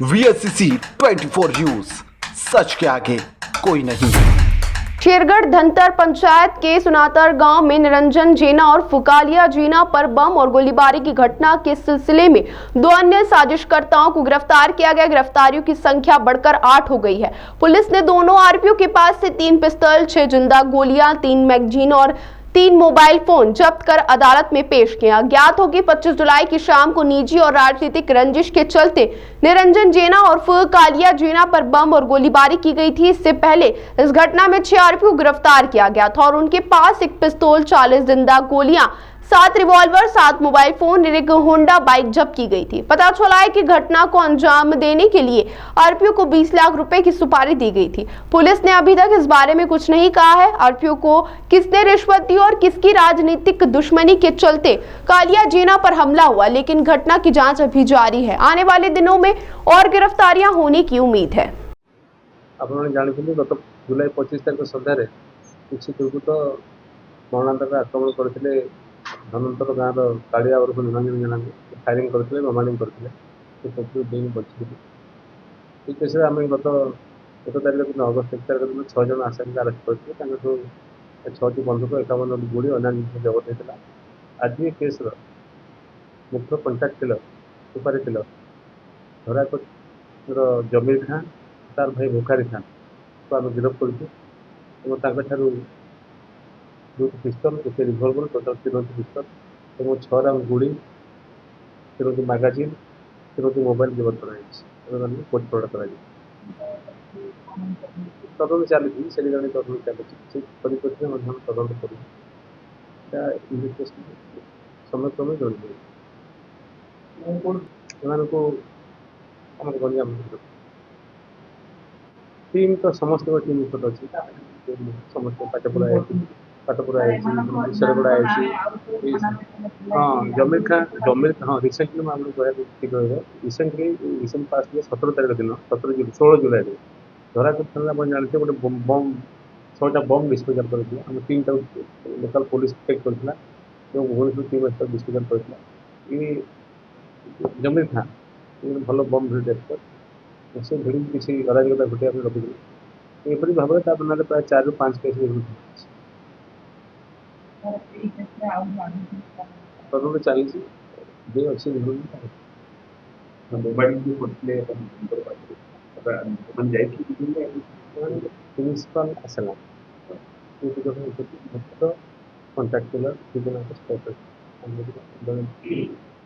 VSCC 24 news, सच के आगे कोई नहीं। शेरगढ़ धनतर पंचायत के सुनातर गांव में निरंजन जीना और फुकालिया जीना पर बम और गोलीबारी की घटना के सिलसिले में 2 अन्य साजिशकर्ताओं को गिरफ्तार किया गया। गिरफ्तारियों की संख्या बढ़कर 8 हो गई है। पुलिस ने दोनों आरोपियों के पास से 3 पिस्तौल, 6 जिंदा गोलियां, 3 मैगजीन और 3 मोबाइल फोन जब्त कर अदालत में पेश किया। ज्ञात हो कि 25 जुलाई की शाम को निजी और राजनीतिक रंजिश के चलते निरंजन जीना और कालिया जीना पर बम और गोलीबारी की गई थी। इससे पहले इस घटना में 6 आरोपियों को गिरफ्तार किया गया था और उनके पास एक पिस्तौल, 40 जिंदा गोलियां, 7 रिवॉल्वर, 7 मोबाइल फोन और एक होंडा बाइक जब्त की गई थी। पता चला है कि घटना को अंजाम देने के लिए आरोपियों को 20 लाख रुपए की सुपारी दी गई थी। पुलिस ने अभी तक इस बारे में कुछ नहीं कहा है। आरोपियों को किसने रिश्वत दी और किसकी राजनीतिक दुश्मनी के चलते कालिया जीना पर हमला हुआ, लेकिन घटना की जांच अभी जारी है। आने वाले दिनों में और गिरफ्तारियां होने की उम्मीद है। गत जुलाई 25 तारीख सन्धार किसी दुर्बृत्त मरणांतक आक्रमण करते धनंतर गाँव कालिया और निरंजन जना फायरिंग करते बमाणिंग करते बची ये केस आम गत 1 तारीख दिन अगस्त 1 तारीख दिन 6 जन आसामी अरेस्ट करते 6टी बंधुक 51 गुड़ी अन्य जिन जबत होता। आज ये केस मुख्य कंट्राक्ट किलर सुपारी किलर धराक जमीर खान तार भाई भुखारी खान को आम गिरफ्त कर 2 पिस्तल, 1 रिवॉल्वर, टोटाल 3टी पिस्तल और 6 राउंड गुड़ी, 3टी मैगजीन, 3टी मोबाइल जबत कोर्ट प्रॉडक्ट तदन चली से जन तदन चली परिप्रेक्षी में तदन कर समय क्रमे जन गंजाम टीम तो समस्त टीम निकट अच्छी समस्त पाटपुरा सरगुड़ा हाँ जमीर खान हाँ रिसेंटली मैं आपको ठीक रहा रिसेंट पास 17 तारीख दिन 16 जुलाई धराक आप जानते गोटे बम 6टा बम डिस्पोजल कर 3टा लोकल पुलिस चेक करता भुवनेश्वर टीम डिस्पोजल कर जमीर खान भल बम भिड़ एक्सपर्ट से भिड़ किसी अराजकता घटिया रखी एपरी भाव में प्राय 4 ରୁ 5 केस तदन चली जे अच्छी प्रिंसिपल आसला मुख्य कंट्राक्ट किलर